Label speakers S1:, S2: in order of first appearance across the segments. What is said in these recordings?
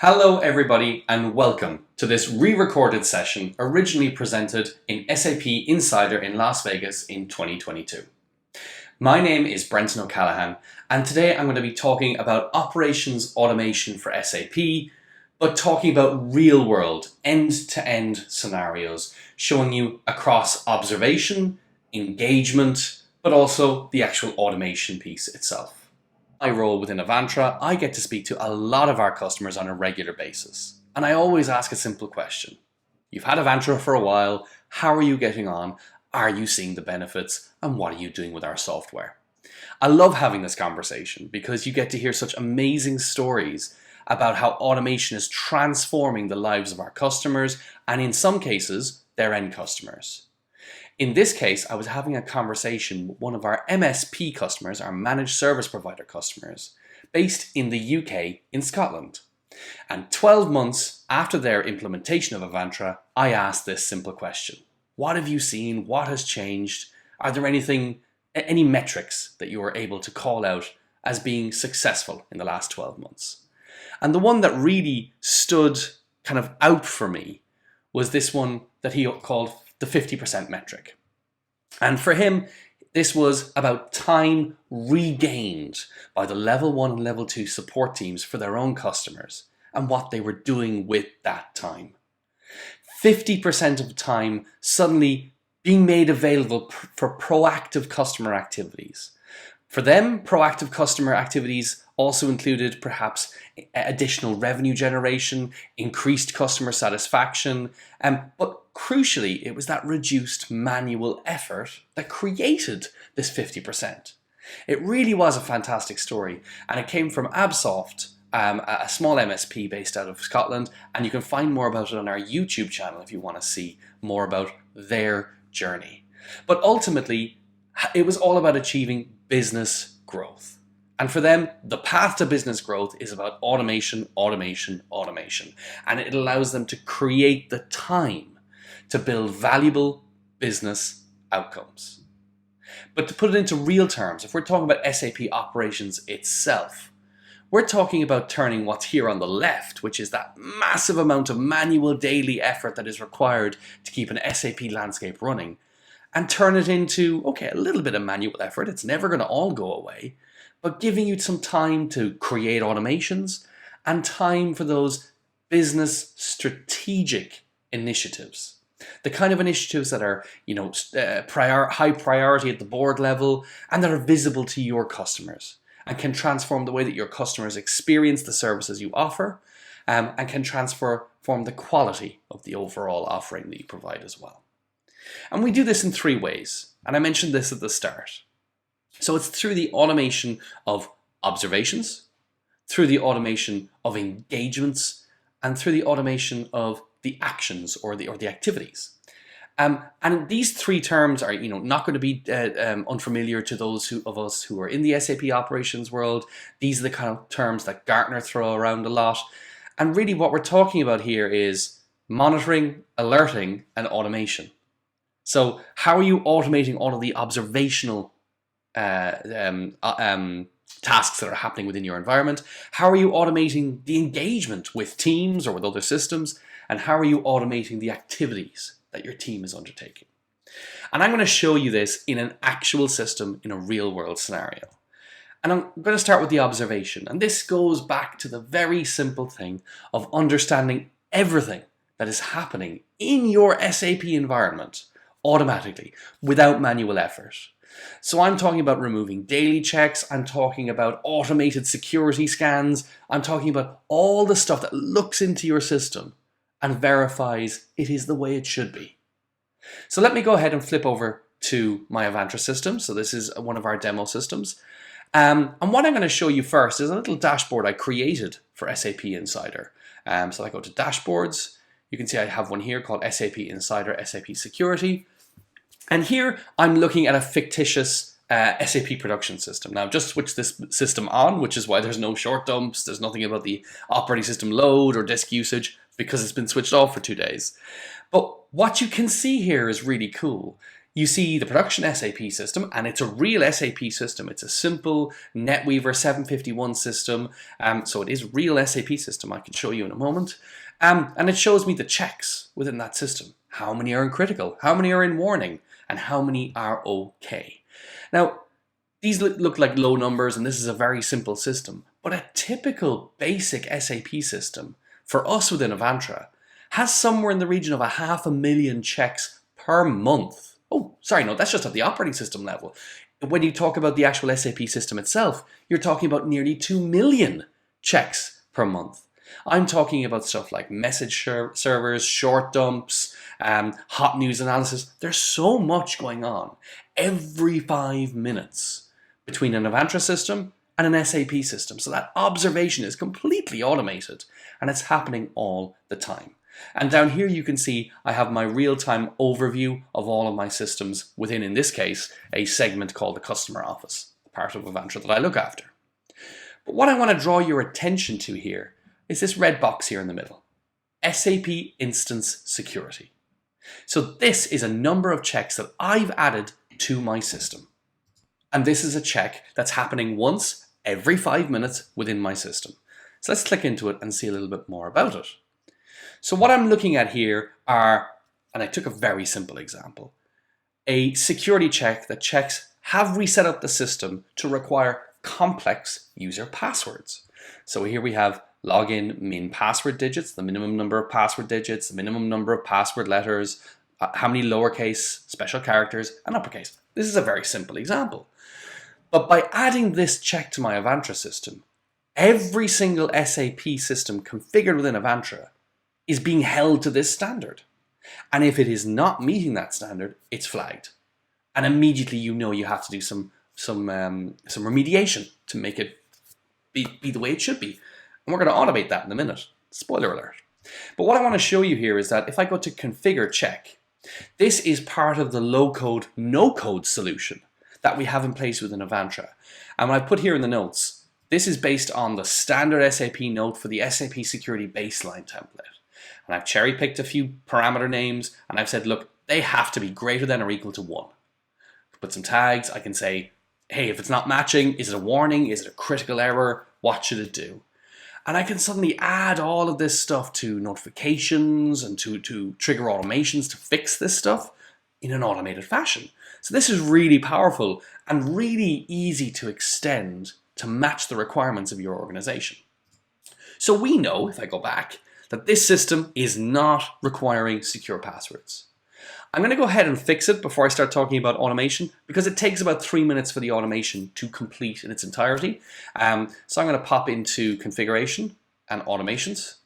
S1: Hello everybody and welcome to this re-recorded session originally presented in SAP Insider in Las Vegas in 2022. My name is Brenton O'Callaghan and today I'm going to be talking about operations automation for SAP, but talking about real-world end-to-end scenarios, showing you across observation, engagement, but also the actual automation piece itself. My role within Avantra, I get to speak to a lot of our customers on a regular basis. And I always ask a simple question. You've had Avantra for a while. How are you getting on? Are you seeing the benefits? And what are you doing with our software? I love having this conversation because you get to hear such amazing stories about how automation is transforming the lives of our customers and in some cases, their end customers. In this case, I was having a conversation with one of our MSP customers, our managed service provider customers, based in the UK in Scotland. And 12 months after their implementation of Avantra, I asked this simple question. What have you seen? What has changed? Are there any metrics that you were able to call out as being successful in the last 12 months? And the one that really stood kind of out for me was this one that he called the 50% metric. And for him, this was about time regained by the level 1 and level 2 support teams for their own customers and what they were doing with that time. 50% of the time suddenly being made available for proactive customer activities. For them, proactive customer activities also included perhaps additional revenue generation, increased customer satisfaction, but crucially, it was that reduced manual effort that created this 50%. It really was a fantastic story, and it came from Absoft, a small MSP based out of Scotland, and you can find more about it on our YouTube channel if you want to see more about their journey. But ultimately, it was all about achieving business growth. And for them, the path to business growth is about automation, automation, automation. And it allows them to create the time to build valuable business outcomes. But to put it into real terms, if we're talking about SAP Operations itself, we're talking about turning what's here on the left, which is that massive amount of manual daily effort that is required to keep an SAP landscape running, and turn it into, okay, a little bit of manual effort. It's never going to all go away, but giving you some time to create automations and time for those business strategic initiatives. The kind of initiatives that are, high priority at the board level and that are visible to your customers and can transform the way that your customers experience the services you offer and can transform the quality of the overall offering that you provide as well. And we do this in 3 ways, and I mentioned this at the start. So it's through the automation of observations, through the automation of engagements, and through the automation of the actions or the activities. And these 3 terms are, not going to be unfamiliar to those of us who are in the SAP operations world. These are the kind of terms that Gartner throw around a lot. And really what we're talking about here is monitoring, alerting, and automation. So how are you automating all of the observational tasks that are happening within your environment? How are you automating the engagement with teams or with other systems? And how are you automating the activities that your team is undertaking? And I'm going to show you this in an actual system in a real world scenario. And I'm going to start with the observation. And this goes back to the very simple thing of understanding everything that is happening in your SAP environment automatically without manual effort. So I'm talking about removing daily checks. I'm talking about automated security scans. I'm talking about all the stuff that looks into your system and verifies it is the way it should be. So let me go ahead and flip over to my Avantra system. So this is one of our demo systems. And what I'm going to show you first is a little dashboard I created for SAP Insider. So I go to dashboards. You can see I have one here called SAP Insider, SAP Security. And here I'm looking at a fictitious SAP production system. Now I've just switched this system on, which is why there's no short dumps. There's nothing about the operating system load or disk usage because it's been switched off for 2 days. But what you can see here is really cool. you see the production SAP system, and it's a real SAP system. It's a simple NetWeaver 751 system. So it is a real SAP system. I can show you in a moment. And it shows me the checks within that system. How many are in critical? How many are in warning? And how many are okay? Now, these look like low numbers, and this is a very simple system. But a typical basic SAP system for us within Avantra has somewhere in the region of 500,000 checks per month. Oh, sorry, no, that's just at the operating system level. When you talk about the actual SAP system itself, you're talking about nearly 2 million checks per month. I'm talking about stuff like message servers, short dumps, hot news analysis. There's so much going on every 5 minutes between an Avantra system and an SAP system. So that observation is completely automated, and it's happening all the time. And down here you can see I have my real-time overview of all of my systems within, in this case, a segment called the customer office, the part of Avantra that I look after. But what I want to draw your attention to here is this red box here in the middle, SAP Instance Security. So this is a number of checks that I've added to my system. And this is a check that's happening once every 5 minutes within my system. So let's click into it and see a little bit more about it. So what I'm looking at here are, and I took a very simple example, a security check that checks have we set up the system to require complex user passwords. So here we have login min password digits, the minimum number of password digits, the minimum number of password letters, how many lowercase, special characters, and uppercase. This is a very simple example. But by adding this check to my Avantra system, every single SAP system configured within Avantra is being held to this standard. And if it is not meeting that standard, it's flagged. And immediately you know you have to do some remediation to make it be the way it should be. And we're going to automate that in a minute. Spoiler alert. But what I want to show you here is that if I go to configure check, this is part of the low code, no code solution that we have in place within Avantra. And when I put here in the notes, this is based on the standard SAP note for the SAP security baseline template. And I've cherry picked a few parameter names, and I've said, look, they have to be greater than or equal to 1. Put some tags. I can say, hey, if it's not matching, is it a warning? Is it a critical error? What should it do? And I can suddenly add all of this stuff to notifications and to trigger automations to fix this stuff in an automated fashion. So this is really powerful and really easy to extend to match the requirements of your organization. So we know, if I go back, that this system is not requiring secure passwords. I'm going to go ahead and fix it before I start talking about automation, because it takes about 3 minutes for the automation to complete in its entirety. So I'm going to pop into configuration and automations.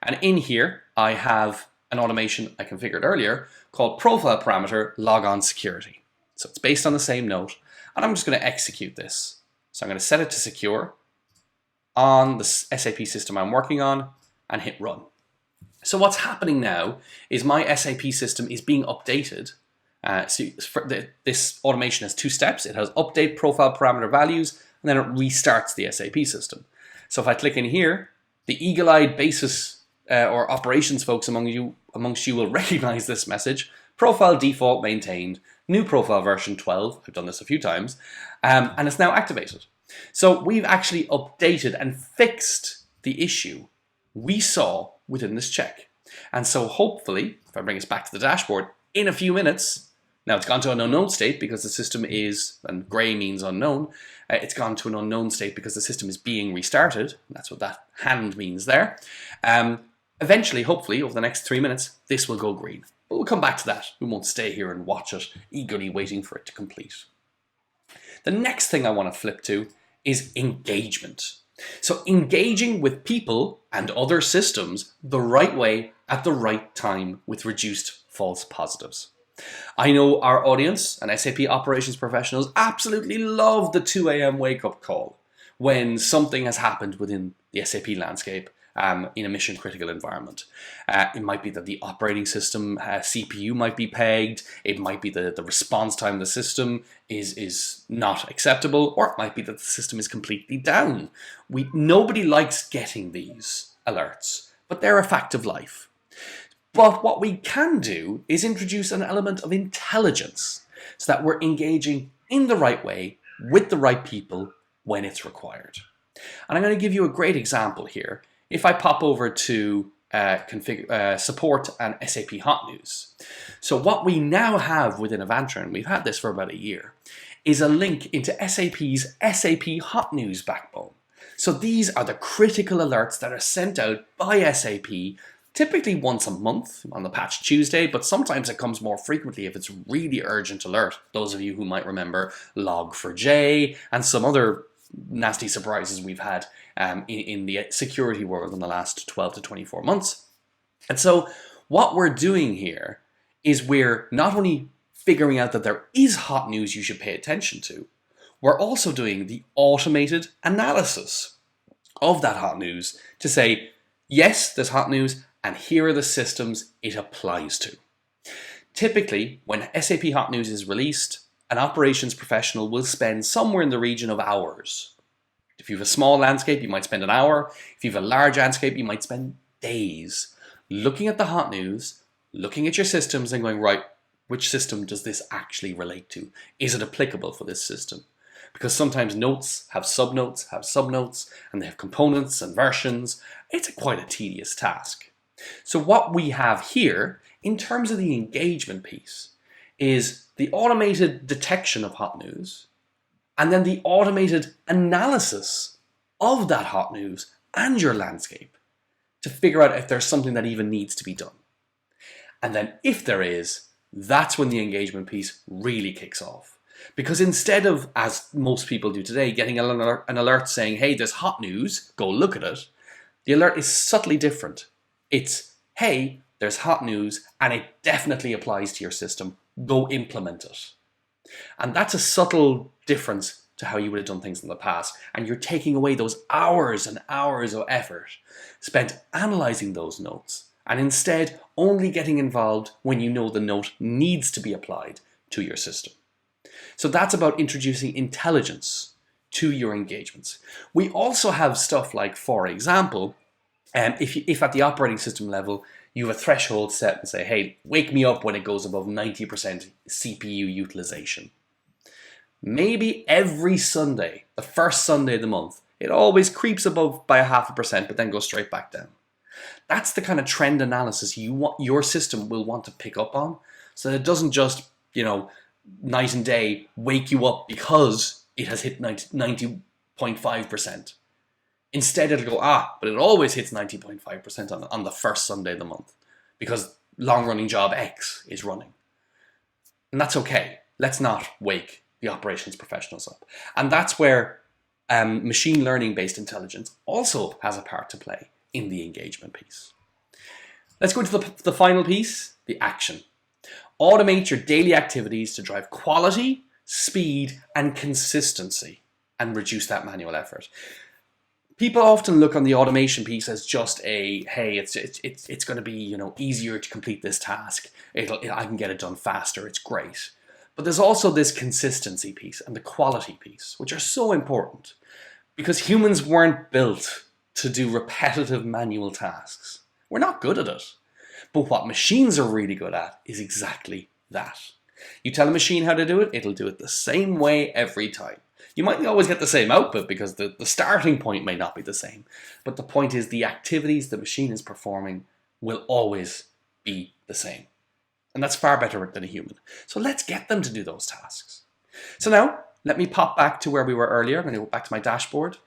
S1: And in here, I have an automation I configured earlier called profile parameter logon security. So it's based on the same note, and I'm just going to execute this. So I'm going to set it to secure on the SAP system I'm working on and hit run. So what's happening now is my SAP system is being updated. This automation has 2 steps. It has update profile parameter values, and then it restarts the SAP system. So if I click in here, the eagle-eyed basis or operations folks amongst you will recognize this message. Profile default maintained, new profile version 12. I've done this a few times, and it's now activated. So we've actually updated and fixed the issue we saw within this check. And so hopefully, if I bring us back to the dashboard, in a few minutes, now it's gone to an unknown state because the system is, and gray means unknown, it's gone to an unknown state because the system is being restarted. That's what that hand means there. Eventually, hopefully, over the next 3 minutes, this will go green. But we'll come back to that. We won't stay here and watch it, eagerly waiting for it to complete. The next thing I want to flip to is engagement. So engaging with people and other systems the right way at the right time with reduced false positives. I know our audience and SAP Operations professionals absolutely love the 2 a.m. wake-up call when something has happened within the SAP landscape in a mission-critical environment. It might be that the operating system CPU might be pegged, it might be the response time of the system is not acceptable, or it might be that the system is completely down. Nobody likes getting these alerts, but they're a fact of life. But what we can do is introduce an element of intelligence so that we're engaging in the right way with the right people when it's required. And I'm going to give you a great example here. If I pop over to support and SAP Hot News. So what we now have within Avantra, and we've had this for about a year, is a link into SAP's SAP Hot News backbone. So these are the critical alerts that are sent out by SAP, typically once a month on the Patch Tuesday, but sometimes it comes more frequently if it's a really urgent alert. Those of you who might remember Log4j and some other nasty surprises we've had in the security world in the last 12 to 24 months. And so what we're doing here is we're not only figuring out that there is hot news you should pay attention to, we're also doing the automated analysis of that hot news to say, yes, there's hot news, and here are the systems it applies to. Typically, when SAP Hot News is released, an operations professional will spend somewhere in the region of hours. If you have a small landscape, you might spend an hour. If you have a large landscape, you might spend days looking at the hot news, looking at your systems and going, right, which system does this actually relate to? Is it applicable for this system? Because sometimes notes have subnotes, and they have components and versions. It's quite a tedious task. So what we have here, in terms of the engagement piece, is the automated detection of hot news, and then the automated analysis of that hot news and your landscape to figure out if there's something that even needs to be done. And then if there is, that's when the engagement piece really kicks off. Because instead of, as most people do today, getting an alert saying, hey, there's hot news, go look at it, the alert is subtly different. It's, hey, there's hot news and it definitely applies to your system, go implement it. And that's a subtle difference to how you would have done things in the past. And you're taking away those hours and hours of effort spent analyzing those notes, and instead only getting involved when you know the note needs to be applied to your system. So that's about introducing intelligence to your engagements. We also have stuff like, for example, if at the operating system level, you have a threshold set and say, hey, wake me up when it goes above 90% CPU utilization. Maybe every Sunday, the first Sunday of the month, it always creeps above by 0.5%, but then goes straight back down. That's the kind of trend analysis your system will want to pick up on, so that it doesn't just, night and day wake you up because it has hit 90.5%. Instead, it'll go, but it always hits 90.5% on the first Sunday of the month because long-running job X is running. And that's okay. Let's not wake the operations professionals up. And that's where machine learning-based intelligence also has a part to play in the engagement piece. Let's go to the final piece, the action. Automate your daily activities to drive quality, speed, and consistency and reduce that manual effort. People often look on the automation piece as just hey, it's going to be easier to complete this task. I can get it done faster. It's great. But there's also this consistency piece and the quality piece, which are so important because humans weren't built to do repetitive manual tasks. We're not good at it. But what machines are really good at is exactly that. You tell a machine how to do it, it'll do it the same way every time. You might not always get the same output because the starting point may not be the same. But the point is the activities the machine is performing will always be the same. And that's far better than a human. So let's get them to do those tasks. So now, let me pop back to where we were earlier. I'm going to go back to my dashboard.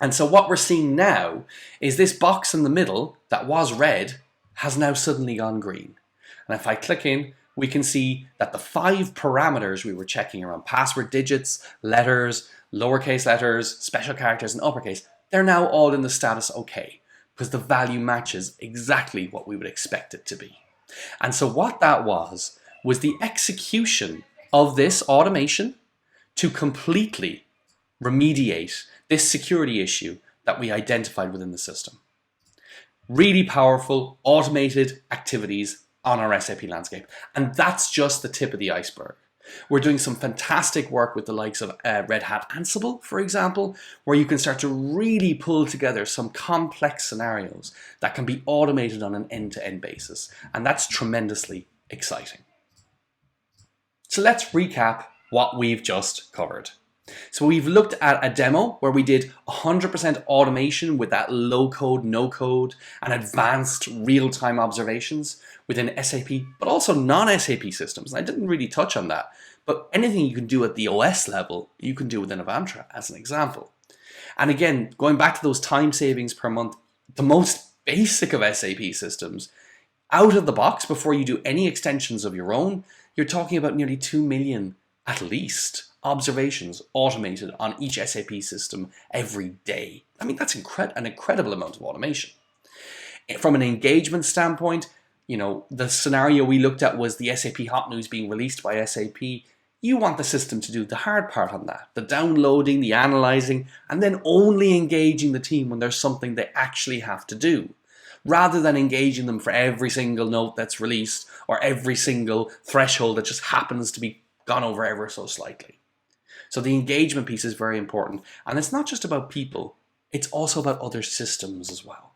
S1: And so what we're seeing now is this box in the middle that was red has now suddenly gone green. And if I click in, we can see that the 5 parameters we were checking around password digits, letters, lowercase letters, special characters, and uppercase, they're now all in the status OK, because the value matches exactly what we would expect it to be. And so what that was the execution of this automation to completely remediate this security issue that we identified within the system. Really powerful automated activities on our SAP landscape. And that's just the tip of the iceberg. We're doing some fantastic work with the likes of Red Hat Ansible, for example, where you can start to really pull together some complex scenarios that can be automated on an end-to-end basis. And that's tremendously exciting. So let's recap what we've just covered. So we've looked at a demo where we did 100% automation with that low code, no code, and advanced real-time observations within SAP, but also non-SAP systems. And I didn't really touch on that, but anything you can do at the OS level, you can do within Avantra as an example. And again, going back to those time savings per month, the most basic of SAP systems, out of the box, before you do any extensions of your own, you're talking about nearly 2 million at least observations automated on each SAP system every day. I mean, that's an incredible amount of automation. From an engagement standpoint, the scenario we looked at was the SAP Hot News being released by SAP. You want the system to do the hard part on that, the downloading, the analyzing, and then only engaging the team when there's something they actually have to do, rather than engaging them for every single note that's released or every single threshold that just happens to be gone over ever so slightly. So the engagement piece is very important. And it's not just about people, it's also about other systems as well.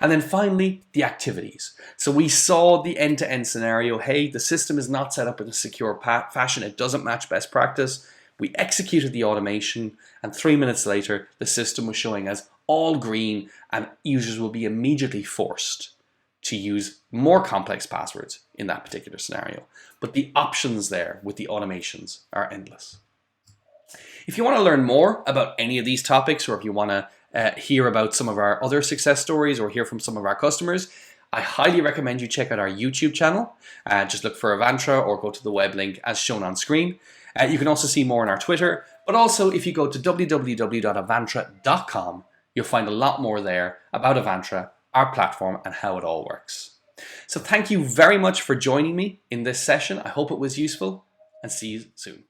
S1: And then finally, the activities. So we saw the end-to-end scenario. Hey, the system is not set up in a secure fashion. It doesn't match best practice. We executed the automation, and 3 minutes later, the system was showing as all green, and users will be immediately forced to use more complex passwords in that particular scenario. But the options there with the automations are endless. If you want to learn more about any of these topics, or if you want to hear about some of our other success stories or hear from some of our customers, I highly recommend you check out our YouTube channel. Just look for Avantra or go to the web link as shown on screen. You can also see more on our Twitter, but also if you go to www.avantra.com, you'll find a lot more there about Avantra, our platform, and how it all works. So thank you very much for joining me in this session. I hope it was useful, and see you soon.